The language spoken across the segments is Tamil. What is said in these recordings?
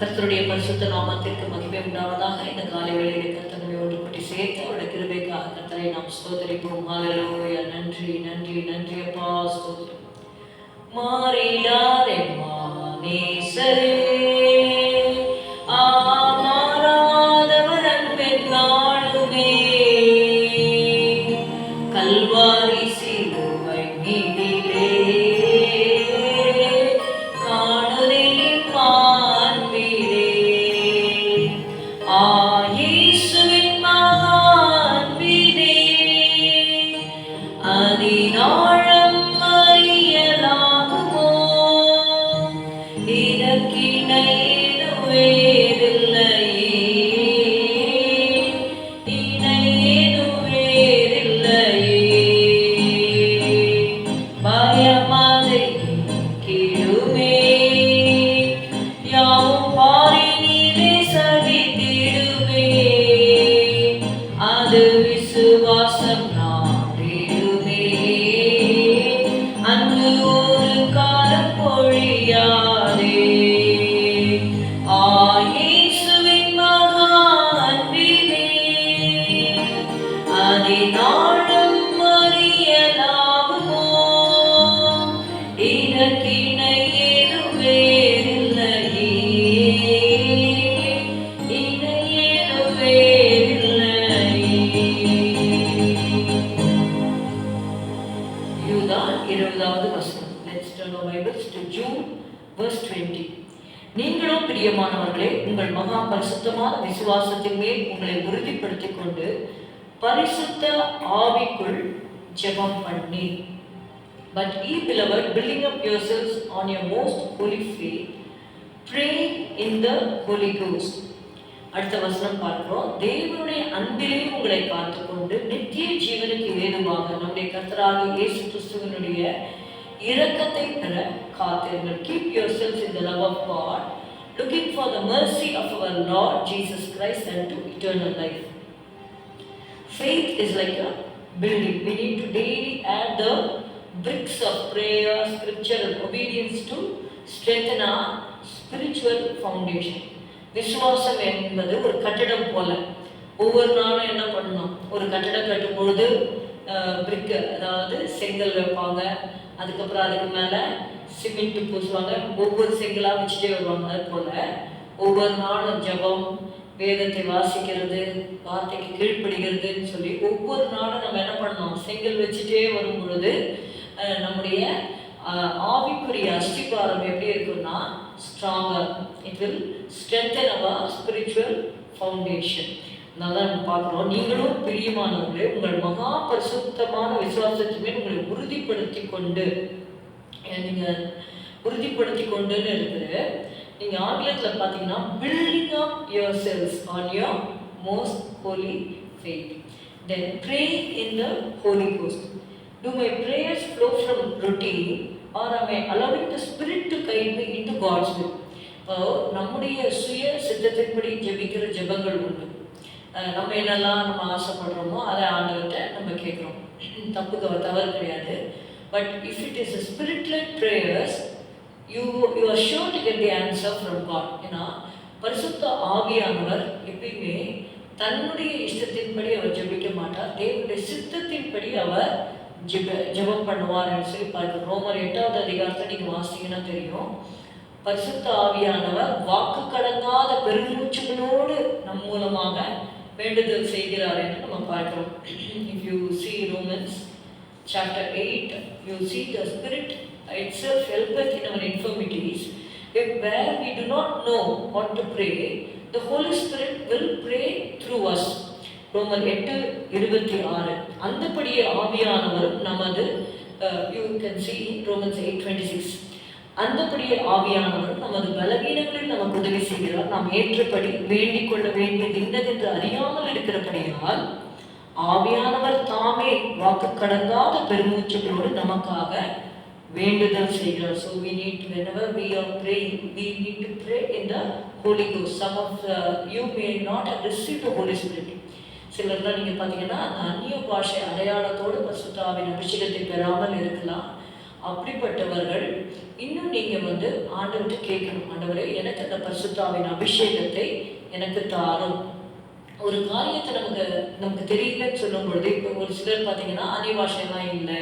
கர்த்தருடைய பரிசுத்த நாமத்திற்கு மகிமை உண்டாவதாக. இந்த காலை வேளையிலே கர்த்தரை ஒன்றுபட்டு சேர்த்து அவருடைய கிருபைக்காக கர்த்தரை நாம் ஸ்தோத்திரிப்போம். ஹல்லேலூயா. நன்றி நன்றி நன்றி அப்பா, ஸ்தோத்திரம். மாறிடார் நேசரே, மாறாதவர் அன்பின் நாளுமே, கல்வாரி சிலுவை மீதிலே நீங்களும் பிரியமானவர்களே, உங்கள் மகா பரிசுத்தமான விசுவாசத்தின் மேல் உங்களை உறுதிப்படுத்திக் கொண்டு பரிசுத்த ஆவிக்குள் ஜெபம் பண்ணி. But ye beloved, building up yourselves on your most holy faith, praying in the Holy Ghost. அடுத்த வசனம் பார்க்கிறோம். தேவனுடைய அன்பிலே உங்களை காத்துக்கொண்டு நித்திய ஜீவனுக்கு ஏதுவாக நம்முடைய கர்த்தராகிய இயேசு கிறிஸ்துவினுடைய இரக்கத்தை பெற காத்திருங்கள். Keep yourselves in the love of God, looking for the mercy of our Lord Jesus Christ unto eternal life. Faith is like a building. We need to daily add the bricks of prayer, scripture and obedience to strengthen our spiritual foundation. விசுவாசம் என்பது ஒரு கட்டடம் போல. ஒவ்வொரு நாளும் என்ன பண்ணணும்? ஒரு கட்டடம் கட்டும் பொழுது பிரிக்கு, அதாவது செங்கல் வைப்பாங்க, அதுக்கப்புறம் அதுக்கு மேலே சிமெண்ட் பூசுவாங்க, ஒவ்வொரு செங்கலாக வச்சுட்டே வருவாங்க. அது போல் ஒவ்வொரு நாளும் ஜபம், வேதத்தை வாசிக்கிறது, வார்த்தைக்கு கீழ்ப்படுகிறதுன்னு சொல்லி ஒவ்வொரு நாளும் நம்ம என்ன பண்ணணும்? செங்கல் வச்சுட்டே வரும் பொழுது நம்முடைய ஆவிக்குரிய அஸ்திபாரம் எப்படி இருக்குன்னா stronger. It will strengthen our spiritual foundation. அதனால நம்ம பார்க்குறோம். நீங்களும் பிரியமானவர்களே, உங்கள் மகா பரிசுத்தமான விசுவாசத்துமே உங்களை உறுதிப்படுத்தி கொண்டு, நீங்கள் உறுதிப்படுத்தி கொண்டுன்னு இருக்குது. நீங்கள் ஆங்கிலத்தில் பார்த்தீங்கன்னா building up yourselves on your most holy faith, then pray in the holy ghost. Do my prayers flow from routine or am I allowing the Spirit to guide me into God's will? நம்முடைய சுய சித்தத்தின்படி ஜெபிக்கிற ஜெபங்கள் உண்டு. நம்ம என்னெல்லாம் நம்ம ஆசைப்படுறோமோ அதை ஆண்டவர்கிட்ட நம்ம கேட்குறோம். தவறு கிடையாது. But if it is a spirit-led prayers, you are sure to get the answer from God. ஏன்னா பரிசுத்த ஆவியானவர் எப்பயுமே தன்னுடைய இஷ்டத்தின்படி அவர் ஜெபிக்க மாட்டார், தேவனுடைய சித்தத்தின்படி அவர் ஜெபம் பண்ணுவார்னு சொல்லி பார்க்க. ரோமர் 8வது அதிகாரத்தை நீங்கள் வாசிங்கன்னா தெரியும். பரிசுத்த ஆவியானவர் வாக்கு கடங்காத பெருமூச்சுகளோடு நம் மூலமாக வேண்டுதல் செய்கிறார் என்று நம்ம பார்க்கிறோம். If you see Romans chapter 8, you see the Spirit itself helpeth in our infirmities. If where we do not know what to pray, the Holy Spirit will pray through us. ரோமர் 8:26. அந்தபடியே ஆவியானவர் நமது you can see Romans 8:26. அந்தபடியே ஆவியானவர் நமது பலவீனங்களில் நமக்கு உதவி செய்கிறார். நாம் ஏற்றபடி வேண்டிக் கொள்ள வேண்டியது இன்னதென்று அறியாமல் இருக்கிறபடியால் ஆவியானவர் தாமே வாக்கு கடங்காத பெருமூச்சுகளோடு நமக்காக வேண்டுதல் செய்கிறார். So we need to, whenever we are praying, we need to pray in the Holy Ghost. Some of you may not have received the Holy Spirit. சிலர்லாம் நீங்கள் பார்த்தீங்கன்னா அந்த அந்நிய பாஷை அடையாளத்தோடு பரிசுத்த ஆவியின் அபிஷேகத்தை பெறாமல் இருக்கலாம். அப்படிப்பட்டவர்கள் இன்னும் நீங்கள் ஆண்டவர்கிட்ட கேட்கணும், ஆண்டவரே எனக்கு அந்த பரிசுத்தாவின் அபிஷேகத்தை எனக்கு தாரும். ஒரு காரியத்தை நமக்கு தெரியலன்னு சொல்லும் பொழுது, இப்போ ஒரு சிலர் பார்த்தீங்கன்னா அந்நிய பாஷைலாம் இல்லை,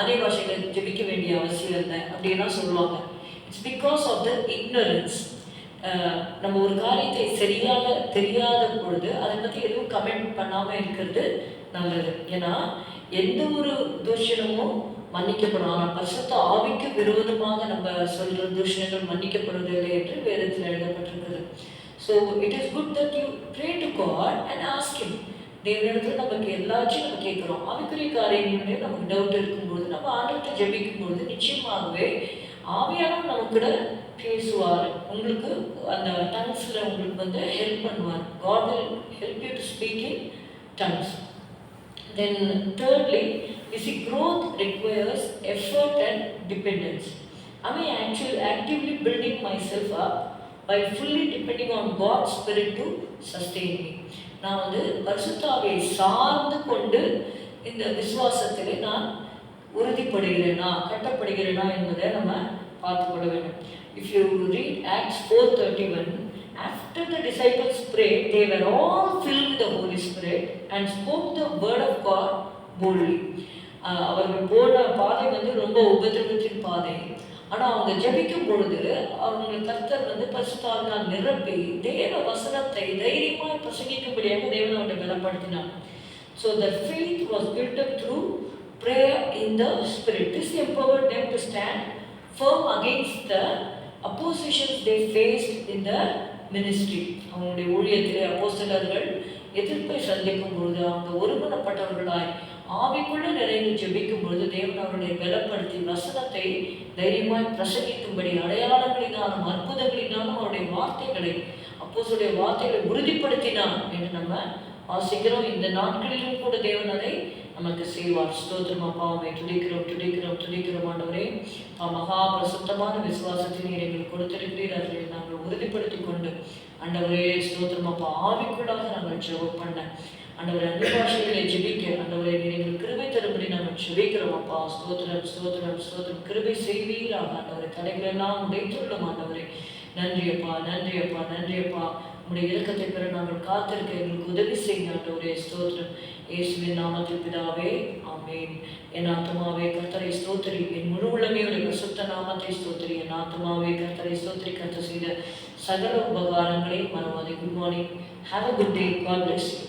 அந்நிய பாஷைகளை ஜெபிக்க வேண்டிய அவசியம் இல்லை அப்படின்லாம் சொல்லுவாங்க. It's because of the ignorance. நம்ம ஒரு காரியத்தை சரியாக தெரியாத பொழுது அதை பற்றி எதுவும் கமெண்ட் பண்ணாமல் இருக்கிறது நல்லது. ஏன்னா எந்த ஒரு தூஷணமும் மன்னிக்கப்படும், ஆனால் பரிசுத்த ஆவிக்கு விரோதமாக நம்ம சொல்கிற தூஷணங்கள் மன்னிக்கப்படுவதில்லை என்று வேதத்தில் எழுதப்பட்டிருக்குது. So it is good that you pray to God and ask him. தேவனிடத்தில் நமக்கு எல்லாத்தையும் நம்ம கேட்குறோம். ஆவிக்குரிய காரியங்களையும் நமக்கு டவுட் இருக்கும்போது நம்ம ஆண்டவர்கிட்ட ஜெபிக்கும்போது நிச்சயமாகவே ஆவியானவர் நம்ம கூட பேசுவார். உங்களுக்கு அந்த டங்ஸில் உங்களுக்கு ஹெல்ப் பண்ணுவார். God will help you to speak in tongues. Then thirdly, we see growth requires effort and dependence. I am actually actively building myself up by fully depending on God's Spirit to sustain me. நான் பரிசுத்தாவியை சார்ந்து கொண்டு இந்த விசுவாசத்திலே நான் உறுதிப்படுகிறேனா கட்டப்படுகிறேனா என்பதை நம்ம பார்த்துக்கொள்ள வேண்டும். If you read Acts 4:31, after the disciples prayed, they were all filled with the Holy Spirit and spoke the word of God boldly. அவர்கள் போன பாதை ரொம்ப உபத்திரவத்தின் பாதை. ஆனால் அவங்க ஜெபிக்கும் பொழுது அவங்க கர்த்தர் பரிசுத்தாவினால் நிரப்பி தேவ வசனத்தை தைரியமாய் பிரசங்கிக்கும்படியாக தேவன் அவர்களை பலப்படுத்தினார். So the faith was built up through prayer in the Spirit. This empowered them to stand firm against the oppositions they faced in the ministry. அவங்களுடைய ஊழியத்திலே அப்போஸ்தலர்கள் எதிர்ப்பை சந்திக்கும் பொழுது அவங்க ஒருமனப்பட்டவர்களாய் ஆவிக்குள்ள நிறைந்து ஜெபிக்கும் பொழுது தேவன் அவர்களை பலப்படுத்தி வசனத்தை தைரியமாய் பிரசங்கிக்கும்படி அடையாளங்களினாலும் அற்புதங்களினாலும் அவருடைய வார்த்தைகளை அப்போஸ்தலருடைய வார்த்தைகளை உறுதிப்படுத்தினார் என்று நம்ம வாசிக்கிறோம். இந்த நாட்களிலும் கூட தேவன் அதை நமக்கு செய்வார். ஸ்தோத்திரம் அப்பா, உம்மை துதிக்கிறோம் ஆண்டவரே. மகா பிரசுத்தமான விசுவாசத்தை நீர் எங்களுக்கு கொடுத்திருக்கிறீர். அதை நாங்கள் உறுதிப்படுத்தி கொண்டு ஆண்டவரே ஸ்தோத்திரம் அப்பா, ஆவிக்குள்ளாக நாங்கள் ஜெபம் பண்ண ஆண்டவரை அந்நிய பாஷைகளை ஜெபிக்க ஆண்டவரை நீர் எங்களுக்கு கிருபை தரும்படி நாங்கள் ஜெபிக்கிறோம் அப்பா. ஸ்தோத்திரம் கிருபை செய்வீராக ஆண்டவரை. தடைகளெல்லாம் உடைத்துள்ளோம் ஆண்டவரை. நன்றி அப்பா. உடைய இரக்கத்தை பெற நாங்கள் காத்திருக்க எங்களுக்கு உதவி செய்யுங்க ஆண்டவரே. ஸ்தோத்திரம் இயேசுவின் நாமத்தில் பிதாவே, ஆமென். என் ஆத்துமாவே கர்த்தரை ஸ்தோத்திரி, என் முழு உள்ளமையோட பரிசுத்த நாமத்தை ஸ்தோத்திரி. என் ஆத்துமாவே கர்த்தரை ஸ்தோத்திரி. கர்த்தர் செய்த சகல உபகாரங்களை மறவாதே. Good morning. Have a good day. God bless you.